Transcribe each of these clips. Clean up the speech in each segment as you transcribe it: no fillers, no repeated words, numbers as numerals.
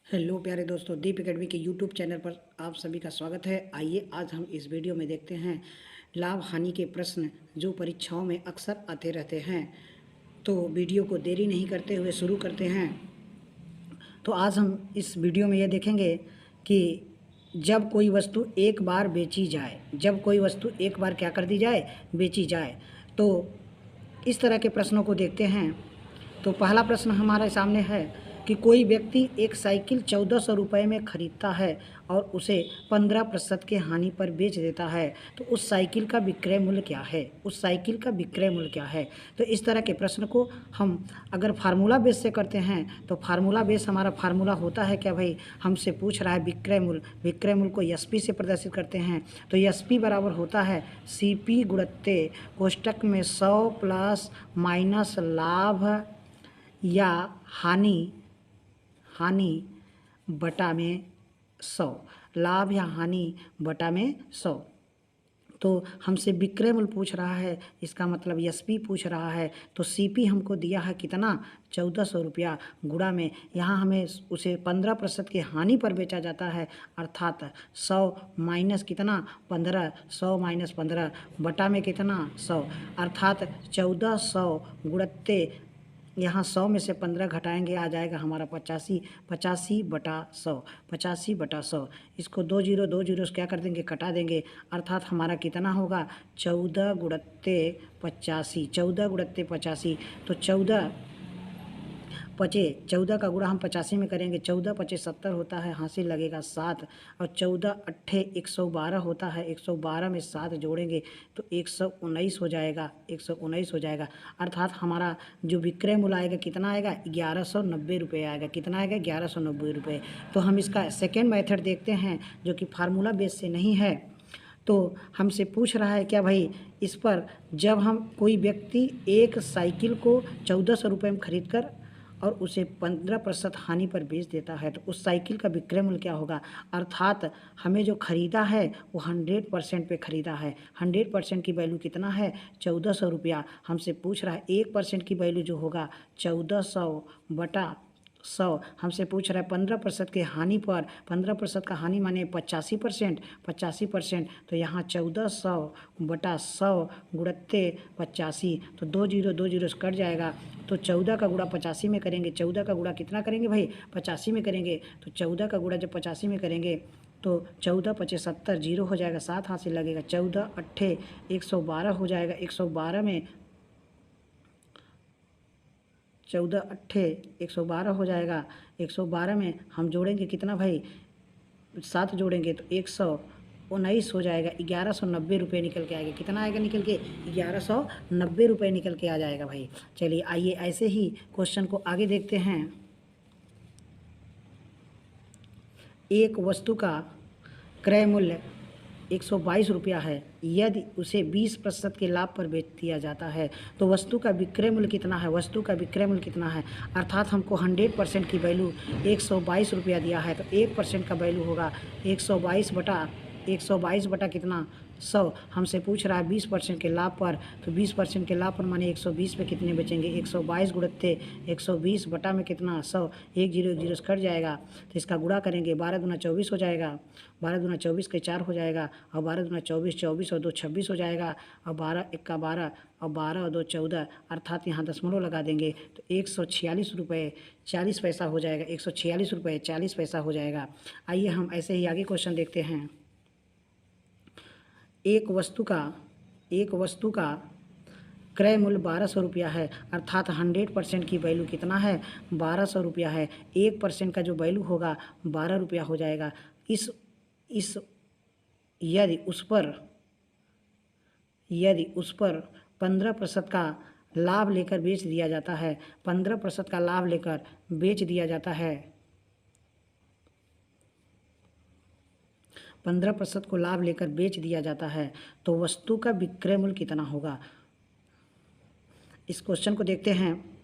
Hello प्यारे दोस्तों, दीप academy के यूट्यूब चैनल पर आप सभी का स्वागत है। आइए आज हम इस वीडियो में देखते हैं लाभ हानि के प्रश्न जो परीक्षाओं में अक्सर आते रहते हैं। तो वीडियो को देरी नहीं करते हुए शुरू करते हैं। तो आज हम इस वीडियो में ये देखेंगे कि जब कोई वस्तु एक बार बेची जाए, जब कोई वस्तु एक बार क्या कर दी जाए, बेची जाए। तो इस तरह के प्रश्नों को देखते हैं। तो पहला प्रश्न हमारे सामने है कि कोई व्यक्ति एक साइकिल 1400 रुपये में खरीदता है और उसे 15% के हानि पर बेच देता है, तो उस साइकिल का विक्रय मूल्य क्या है? उस साइकिल का विक्रय मूल्य क्या है? तो इस तरह के प्रश्न को हम अगर फार्मूला बेस से करते हैं तो फार्मूला बेस हमारा फार्मूला होता है क्या भाई, हमसे पूछ रहा है विक्रय मूल्य। विक्रय मूल्य को एसपी से प्रदर्शित करते हैं। तो एसपी बराबर होता है सीपी गुणित्ते कोष्टक में 100 प्लस माइनस लाभ या हानि बटा में 100, लाभ या हानि बटा में 100। तो हमसे विक्रय मूल्य पूछ रहा है, इसका मतलब एसपी पूछ रहा है। तो सीपी हमको दिया है कितना, 1400 रुपया, गुणा में यहाँ हमें उसे 15% की हानि पर बेचा जाता है, अर्थात 100 माइनस कितना 15, 100 माइनस 15 बटा में कितना 100, अर्थात 1400 गुणित्ते यहाँ 100 में से 15 घटाएंगे, आ जाएगा हमारा 85, 85 बटा 100, 85 बटा 100। इसको दो जीरो से क्या कर देंगे, कटा देंगे, अर्थात हमारा कितना होगा 14 गुणित्ते 85, 14 गुणित्ते 85। तो 14 का गुणा हम 85 में करेंगे, 14 पचे 70 होता है, हासिल लगेगा 7, और 14 अट्ठे 112 होता है, 112 में 7 जोड़ेंगे तो 119 हो जाएगा, 119 हो जाएगा। अर्थात हमारा जो विक्रय मूल्य आएगा कितना आएगा, 1190 रुपये आएगा। कितना आएगा, 1190 रुपये। तो हम इसका सेकेंड मेथड देखते हैं जो कि फार्मूला बेस से नहीं है। तो हमसे पूछ रहा है क्या भाई, इस पर जब हम कोई व्यक्ति एक साइकिल को 1400 रुपये में खरीद कर और उसे 15% हानि पर बेच देता है, तो उस साइकिल का विक्रय मूल्य क्या होगा। अर्थात हमें जो खरीदा है वो 100% पे खरीदा है। 100% की वैल्यू कितना है, 1400 रुपया। हमसे पूछ रहा है 1% की वैल्यू जो होगा 1400 बटा 100। हमसे पूछ रहा है 15% के हानि पर, 15% का हानि माने 85%, 85%। तो यहाँ 1400 बटा 100 गुणित्ते 85, तो दो जीरो से कट जाएगा। तो 14 का गुणा 85 में करेंगे, 14 का गुणा कितना करेंगे भाई, 85 में करेंगे। तो 14 का गुणा जब 85 में करेंगे तो 14 पचे 70, जीरो हो जाएगा, 7 हाथ से लगेगा, 14 अट्ठे 112 हो जाएगा, 112 में 14 अट्ठे 112 हो जाएगा। 112 में हम जोड़ेंगे कितना भाई, 7 जोड़ेंगे तो 119 हो जाएगा। 1190 रुपये निकल के आएगा। कितना आएगा निकल के, 1190 रुपये निकल के आ जाएगा भाई। चलिए आइए ऐसे ही क्वेश्चन को आगे देखते हैं। एक वस्तु का क्रय मूल्य 122 रुपया है, यदि उसे 20% के लाभ पर बेच दिया जाता है तो वस्तु का विक्रय मूल्य कितना है, वस्तु का विक्रय मूल्य कितना है। अर्थात हमको 100% की वैल्यू 122 रुपया दिया है, तो 1% का वैल्यू होगा 122 बटा कितना 100। हमसे पूछ रहा है 20% के लाभ पर, तो 20% के लाभ पर माने 120 पे कितने बचेंगे, 122 गुणित्ते 120 बटा में कितना 100, एक जीरो से कट जाएगा। तो इसका गुणा करेंगे, 12 दूना 24 हो जाएगा, 12 दूना 24 के 4 हो जाएगा, और 12 दूना 24, 24 और 2 26 हो जाएगा, और 12 एक्का 12 और 12 और 2 14, अर्थात यहाँ दशमलव लगा देंगे तो 146 रुपये 40 पैसा हो जाएगा, 146 रुपये 40 पैसा हो जाएगा। आइए हम ऐसे ही आगे क्वेश्चन देखते हैं। एक वस्तु का क्रय मूल्य 1200 रुपया है, अर्थात 100% की वैल्यू कितना है, 1200 रुपया है। 1% का जो वैल्यू होगा 12 रुपया हो जाएगा। इस यदि उस पर 15% का लाभ लेकर बेच दिया जाता है, 15% का लाभ लेकर बेच दिया जाता है, 15% को लाभ लेकर बेच दिया जाता है, तो वस्तु का विक्रय मूल्य कितना होगा। इस क्वेश्चन को देखते हैं।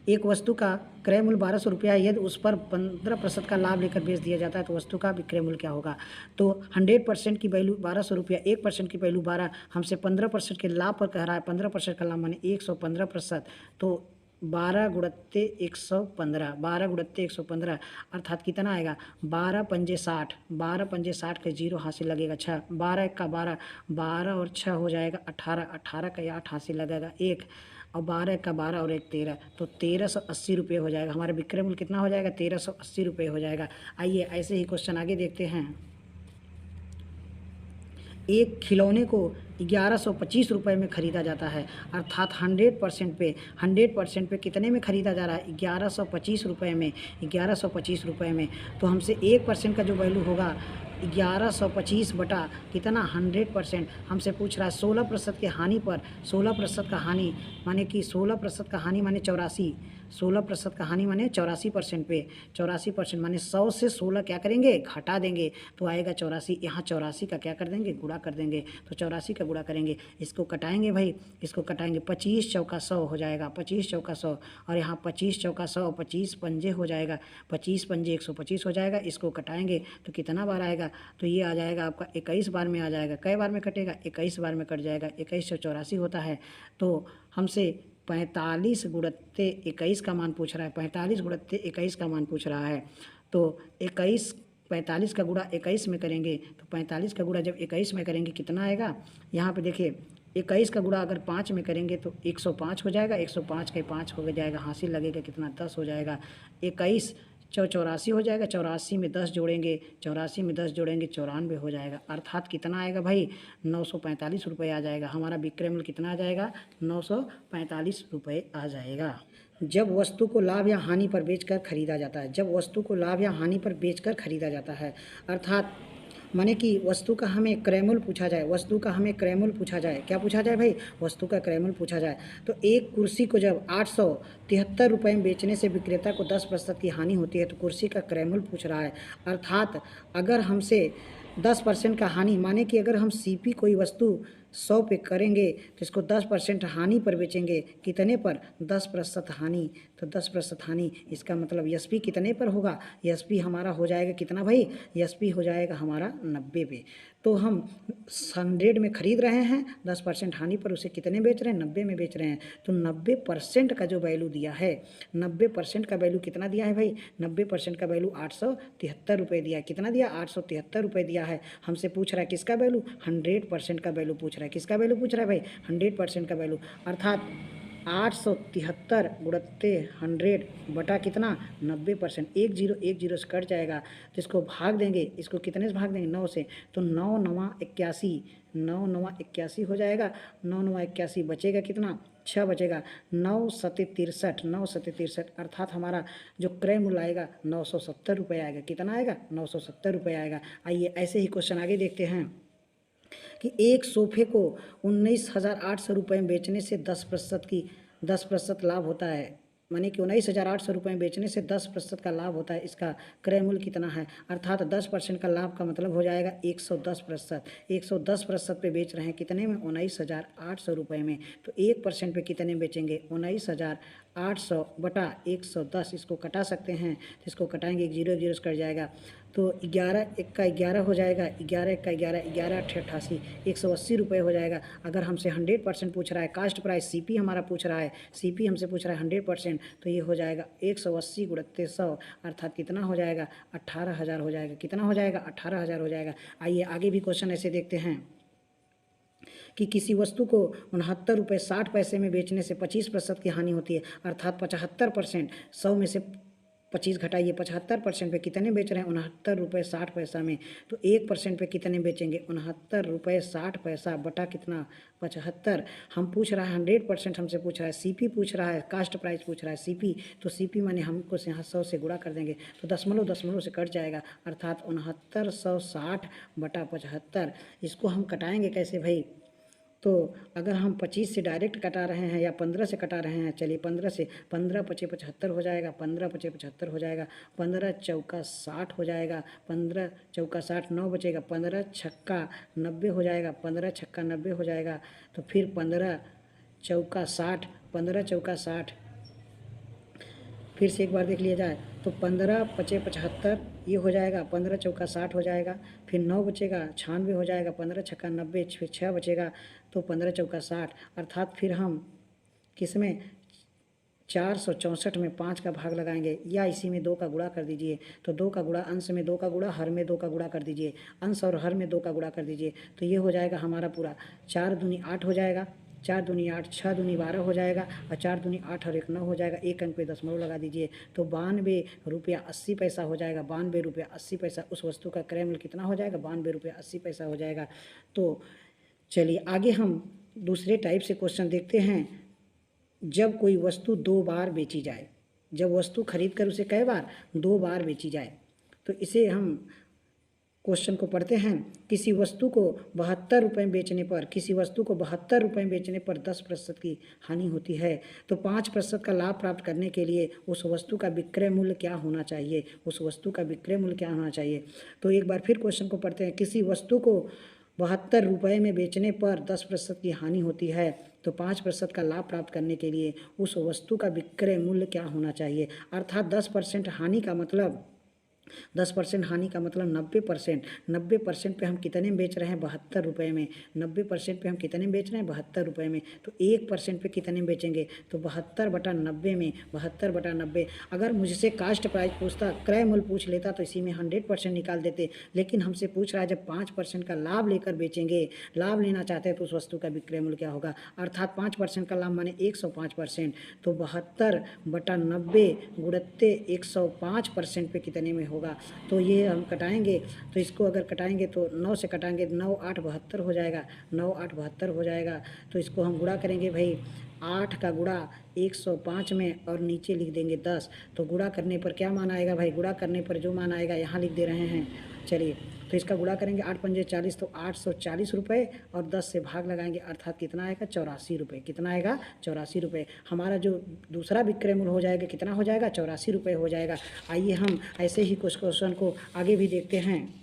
एक वस्तु का क्रय मूल्य 1200 रुपया है, यदि उस पर 15% का लाभ लेकर बेच दिया जाता है तो वस्तु का विक्रय मूल्य क्या होगा। तो 100% की वैल्यू 1200 रुपया, 1% की वैल्यू 12, हमसे 15% के लाभ पर कह रहा है, 15% का लाभ माने 115%। तो 12 गुणत्ते 115, 12 गुणत्ते 115 अर्थात कितना आएगा, 12 पंजे 60, 12 पंजे 60 का जीरो हासिल लगेगा 6, 12 एक का 12, 12 और 6 हो जाएगा 18, 18 का 8 हासिल लगेगा 1, और 12 एक का 12 और 1 13, तो 1380 रुपये हो जाएगा। हमारा विक्रय मूल्य कितना हो जाएगा, 1380 रुपये हो जाएगा। आइए ऐसे ही क्वेश्चन आगे देखते हैं। एक खिलौने को 1125 रुपये में ख़रीदा जाता है, अर्थात 100% पे कितने में ख़रीदा जा रहा है, 1125 रुपये में, 1125 रुपये में। तो हमसे 1% का जो वैल्यू होगा 1125 बटा कितना 100%, हमसे पूछ रहा है 16% के हानि पर, 16% का हानि माने कि 16% का हानि माने 84, 16% का हानि माने 84% पे, 84% माने 100 से 16 क्या करेंगे, घटा देंगे तो आएगा 84। यहाँ 84 का क्या कर देंगे, गुणा कर देंगे, तो 84 का गुणा करेंगे, इसको कटाएंगे भाई, इसको कटाएंगे, 25 चौका 100 हो जाएगा, 25 चौका 100, और यहाँ 25 चौका 100, 25 पंजे हो जाएगा, 25 पंजे 125 हो जाएगा, इसको कटाएंगे तो कितना बार आएगा, तो ये आ जाएगा आपका 21 बार में आ जाएगा। कई बार में कटेगा, 21 बार में कट जाएगा, 2184 होता है। तो हमसे 45 गुणत्ते 21 का मान पूछ रहा है, 45 गुणत्ते 21 का मान पूछ रहा है। तो 21 45 का गुणा 21 में करेंगे, तो 45 का गुणा जब 21 में करेंगे कितना आएगा, यहाँ पे देखिए 21 का गुणा अगर 5 में करेंगे तो 105 हो जाएगा, 105 के 5 हो जाएगा, हासिल लगेगा कितना 10 हो जाएगा, 21 84 हो जाएगा, 84 में 10 जोड़ेंगे, 84 में 10 जोड़ेंगे 94 हो जाएगा, अर्थात कितना आएगा भाई 945 रुपये आ जाएगा। हमारा विक्रय मूल्य कितना आ जाएगा, 945 रुपये आ जाएगा। जब वस्तु को लाभ या हानि पर बेचकर खरीदा जाता है, जब वस्तु को लाभ या हानि पर बेचकर खरीदा जाता है, अर्थात माने कि वस्तु का हमें क्रय मूल्य पूछा जाए, वस्तु का हमें क्रय मूल्य पूछा जाए, क्या पूछा जाए भाई, वस्तु का क्रय मूल्य पूछा जाए। तो एक कुर्सी को जब 873 रुपये में बेचने से विक्रेता को 10% की हानि होती है, तो कुर्सी का क्रय मूल्य पूछ रहा है। अर्थात अगर हमसे 10% का हानि माने कि अगर हम सीपी कोई वस्तु 100 पे करेंगे तो इसको 10% हानि पर बेचेंगे, कितने पर, 10% हानि, तो 10% हानि, इसका मतलब एसपी कितने पर होगा, एसपी हमारा हो जाएगा कितना भाई, एसपी हो जाएगा हमारा 90 पे। तो हम 100 में ख़रीद रहे हैं, 10% हानि पर उसे कितने बेच रहे हैं, 90 में बेच रहे हैं। तो 90% का जो वैल्यू दिया है, 90% का वैल्यू कितना दिया है भाई, 90% का वैल्यू 873 रुपये दिया है, कितना दिया, 873 रुपये दिया है। हमसे पूछ रहा है किसका वैल्यू, 100% का वैल्यू पूछ रहा है, किसका वैल्यू पूछ रहा है भाई, 100% का वैल्यू, अर्थात 873 गुणत्ते 100 बटा कितना 90%, एक जीरो से कट जाएगा, तो इसको भाग देंगे, इसको कितने से भाग देंगे, 9 से, तो 9 9 81, 9 9 81 हो जाएगा, 9 9 81 बचेगा कितना, 6 बचेगा, 9 7 63, 9 7 63, अर्थात हमारा जो क्रय मूल्य आएगा 970 रुपये आएगा, कितना आएगा, 970 रुपये आएगा। आइए ऐसे ही क्वेश्चन आगे देखते हैं कि एक सोफे को 19,800 रुपये में बेचने से 10% लाभ होता है, माने कि 19,800 रुपये में बेचने से 10% का लाभ होता है, इसका क्रय मूल्य कितना है, अर्थात 10% का लाभ का मतलब हो जाएगा 110%, 110% पे बेच रहे हैं, कितने में, 19,800 रुपये में। तो 1% पे कितने बेचेंगे, 19,800 बटा 110, इसको कटा सकते हैं, तो इसको कटाएंगे, एक जीरो से कट जाएगा, तो 11 एक का 11 हो जाएगा, 11 एक का 11, 11 8 88, 180 रुपये हो जाएगा। अगर हमसे 100% पूछ रहा है, कास्ट प्राइस सीपी हमारा पूछ रहा है, सीपी हमसे पूछ रहा है 100%, तो ये हो जाएगा 180 गुणत्ते 100, अर्थात कितना हो जाएगा, 18,000 हो जाएगा, कितना हो जाएगा, 18,000 हो जाएगा। आइए आगे भी क्वेश्चन ऐसे देखते हैं कि किसी वस्तु को 69 रुपये 60 पैसे में बेचने से 25% की हानि होती है, अर्थात 75%, 100 में से 25 घटाइए, 75% पे कितने बेच रहे हैं, 69 रुपये 60 पैसा में, तो 1% पे कितने बेचेंगे, 69 रुपये 60 पैसा बटा कितना 75, हम पूछ रहा है 100% हमसे पूछ रहा है, सीपी पूछ रहा है, कास्ट प्राइस पूछ रहा है सीपी, तो सीपी माने हमको यहाँ 100 से गुणा कर देंगे, तो दशमलव से कट जाएगा, अर्थात 6960 बटा 75, इसको हम कटाएँगे कैसे भाई, तो अगर हम 25 से डायरेक्ट कटा रहे हैं या 15 से कटा रहे हैं, चलिए 15 से, 15 पचे 75 हो जाएगा, 15 पचे 75 हो जाएगा, 15 चौका 60 हो जाएगा, 15 चौका 60, 9 बचेगा, 15 छक्का 90 हो जाएगा, 15 छक्का 90 हो जाएगा, तो फिर 15 चौका 60, 15 चौका 60, फिर से एक बार देख लिया जाए, तो 15 पचे 75 ये हो जाएगा, 15 चौका 60 हो जाएगा, फिर 9 बचेगा 96 हो जाएगा, 15 छक्का 90, फिर 6 बचेगा, तो 15 चौका 60, अर्थात फिर हम किस में 464 में 5 का भाग लगाएंगे या इसी में 2 का गुणा कर दीजिए। तो 2 का गुणा, अंश में 2 का गुणा, हर में 2 का गुणा कर दीजिए। अंश और हर में 2 का गुणा कर दीजिए तो ये हो जाएगा हमारा पूरा 4 दूनी 8 हो जाएगा, 4 दूनी 8, 6 दूनी 12 हो जाएगा और 4 दूनी 8 और 1 9 हो जाएगा। एक अंक पे दशमलव लगा दीजिए तो 92 रुपया 80 पैसा हो जाएगा। 92 रुपया 80 पैसा उस वस्तु का क्रय मूल्य कितना हो जाएगा? 92 रुपया 80 पैसा हो जाएगा। तो चलिए आगे हम दूसरे टाइप से क्वेश्चन देखते हैं। जब कोई वस्तु 2 बार बेची जाए, जब वस्तु खरीद कर उसे कई बार 2 बार बेची जाए, तो इसे हम क्वेश्चन को पढ़ते हैं। किसी वस्तु को 72 रुपये में बेचने पर, किसी वस्तु को 72 रुपये में बेचने पर 10% की हानि होती है तो 5% का लाभ प्राप्त करने के लिए उस वस्तु का विक्रय मूल्य क्या होना चाहिए? उस वस्तु का विक्रय मूल्य क्या होना चाहिए? तो एक बार फिर क्वेश्चन को पढ़ते हैं। किसी वस्तु को 72 रुपये में बेचने पर 10% की हानि होती है तो 5% का लाभ प्राप्त करने के लिए उस वस्तु का विक्रय मूल्य क्या होना चाहिए? अर्थात 10% हानि का मतलब 10% हानि का मतलब 90%। 90% पे हम कितने में बेच रहे हैं? 72 रुपये में। 90% पे हम कितने में बेच रहे हैं? 72 रुपये में। तो 1% पे कितने में बेचेंगे? तो 72/90 में। 72/90। अगर मुझसे कास्ट प्राइस पूछता, क्रय मूल्य पूछ लेता तो इसी में 100% निकाल देते, लेकिन हमसे पूछ रहा है जब 5% का लाभ लेकर बेचेंगे, लाभ लेना चाहते हैं तो उस वस्तु का विक्रय मूल्य क्या होगा? अर्थात 5% का लाभ माने 105%। तो 72/90 गुणित्ते 105% पे कितने में होगा? तो ये हम कटाएंगे तो इसको अगर कटाएंगे तो 9 से कटाएंगे, 9 8 72 हो जाएगा, 9 8 72 हो जाएगा। तो इसको हम गुणा करेंगे भाई, 8 का गुणा 105 में और नीचे लिख देंगे 10। तो गुणा करने पर क्या मान आएगा भाई? गुणा करने पर जो मान आएगा यहाँ लिख दे रहे हैं। चलिए तो इसका गुणा करेंगे, 8 पंजे 40 तो 840 रुपये और 10 से भाग लगाएंगे अर्थात कितना आएगा? 84 रुपये। कितना आएगा? 84 रुपये। हमारा जो दूसरा विक्रय मूल्य हो जाएगा कितना हो जाएगा? 84 रुपये हो जाएगा। आइए हम ऐसे ही कुछ क्वेश्चन को आगे भी देखते हैं।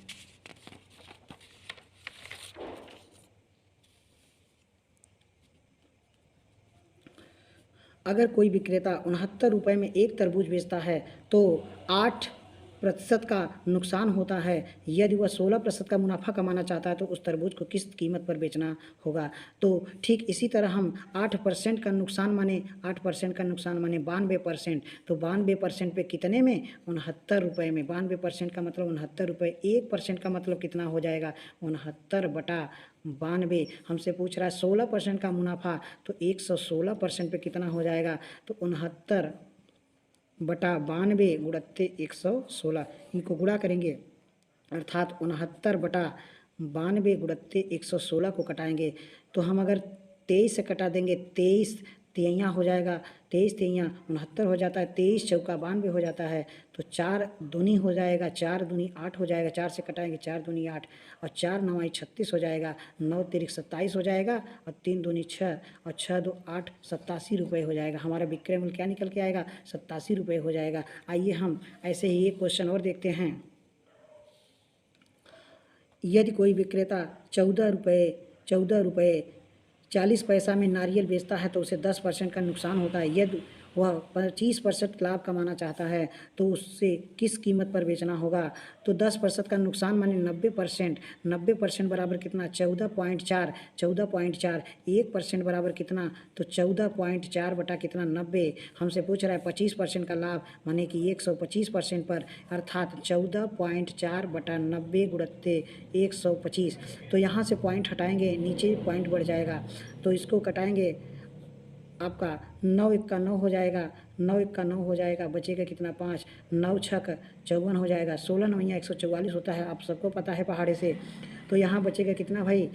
अगर कोई विक्रेता 69 रुपये में एक तरबूज बेचता है तो 8% का नुकसान होता है। यदि वह 16% का मुनाफा कमाना चाहता है तो उस तरबूज को किस कीमत पर बेचना होगा? तो ठीक इसी तरह हम 8% का नुकसान माने 8% का नुकसान माने 92%। तो 92% पे कितने में? 69 रुपये में। 92% का मतलब 69 रुपये। 1% का मतलब कितना हो जाएगा? 69/92। हमसे पूछ रहा है 16% का मुनाफा तो 116% पे कितना हो जाएगा? तो 69/92 गुणित्ते 116। इनको गुणा करेंगे अर्थात 69/92 गुणित्ते 116 को कटाएंगे तो हम अगर 23 से कटा देंगे, 23 तिहैया हो जाएगा, 23 तिहैया 69 हो जाता है, 23 चौका 92 हो जाता है। तो 4 दूनी हो जाएगा, 4 दूनी 8 हो जाएगा, 4 से कटाएंगे 4 दूनी 8 और 4 9 36 हो जाएगा, 9 तिरिक 27 हो जाएगा और 3 दूनी 6 और 6 2 8 87 रुपये हो जाएगा। हमारा विक्रय मूल्य क्या निकल के आएगा? 87 रुपये हो जाएगा। आइए हम ऐसे ही एक क्वेश्चन और देखते हैं। यदि कोई विक्रेता 14 रुपये 40 पैसा में नारियल बेचता है तो उसे 10% का नुकसान होता है। यदि वह 25% लाभ कमाना चाहता है तो उससे किस कीमत पर बेचना होगा? तो 10% का नुकसान माने 90%। 90% बराबर कितना? 14.4। 14.4। 1% बराबर कितना? तो 14.4 बटा कितना? 90। हमसे पूछ रहा है 25% का लाभ माने कि 125% पर अर्थात 14.4 बटा 90 गुणित्ते 125। तो यहाँ से पॉइंट हटाएंगे, नीचे पॉइंट बढ़ जाएगा तो इसको कटाएंगे, आपका 9 1 का 9 हो जाएगा, 9 1 का 9 हो जाएगा, बचेगा कितना? 5। 9 6 का 54 हो जाएगा, 16 9 144 होता है, आप सबको पता है पहाड़े से। तो यहाँ बचेगा कितना भाई?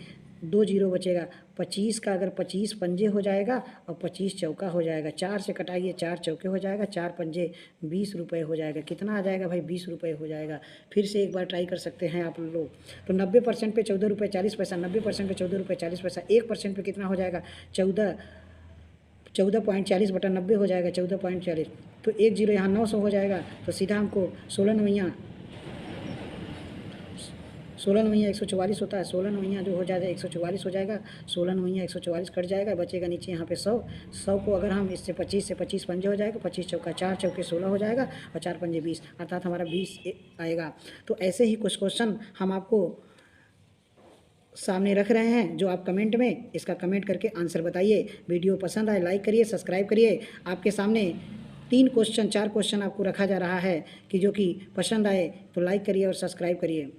2 जीरो बचेगा। 25 का अगर 25 पंजे हो जाएगा और 25 चौका हो जाएगा, 4 से कटाइए 4 चौके हो जाएगा, 4 पंजे 20 रुपये हो जाएगा। कितना आ जाएगा भाई? 20 रुपये हो जाएगा। फिर से एक बार ट्राई कर सकते हैं आप लोग। तो 90% पे 14 रुपये 40 पैसा, 90% पे 14 रुपये 40 पैसा, 1% पे कितना हो जाएगा? 14.40 बटा 90 हो जाएगा, 14.40। तो 1 जीरो यहाँ 900 हो जाएगा। तो सीधा हमको 16 9 144 होता है, 16 9 जो हो जाएगा 144 हो जाएगा, 16 9 144 कट जाएगा, बचेगा नीचे यहाँ पे 100। 100 को अगर हम इससे 25 से 25 पंजे हो जाएगा, 25 चौका 4 चौके 16 हो जाएगा और 4 पंजे 20 अर्थात हमारा 20 आएगा। तो ऐसे ही कुछ क्वेश्चन हम आपको सामने रख रहे हैं जो आप कमेंट में इसका कमेंट करके आंसर बताइए। वीडियो पसंद आए लाइक करिए, सब्सक्राइब करिए। आपके सामने 3 क्वेश्चन 4 क्वेश्चन आपको रखा जा रहा है कि जो कि पसंद आए तो लाइक करिए और सब्सक्राइब करिए।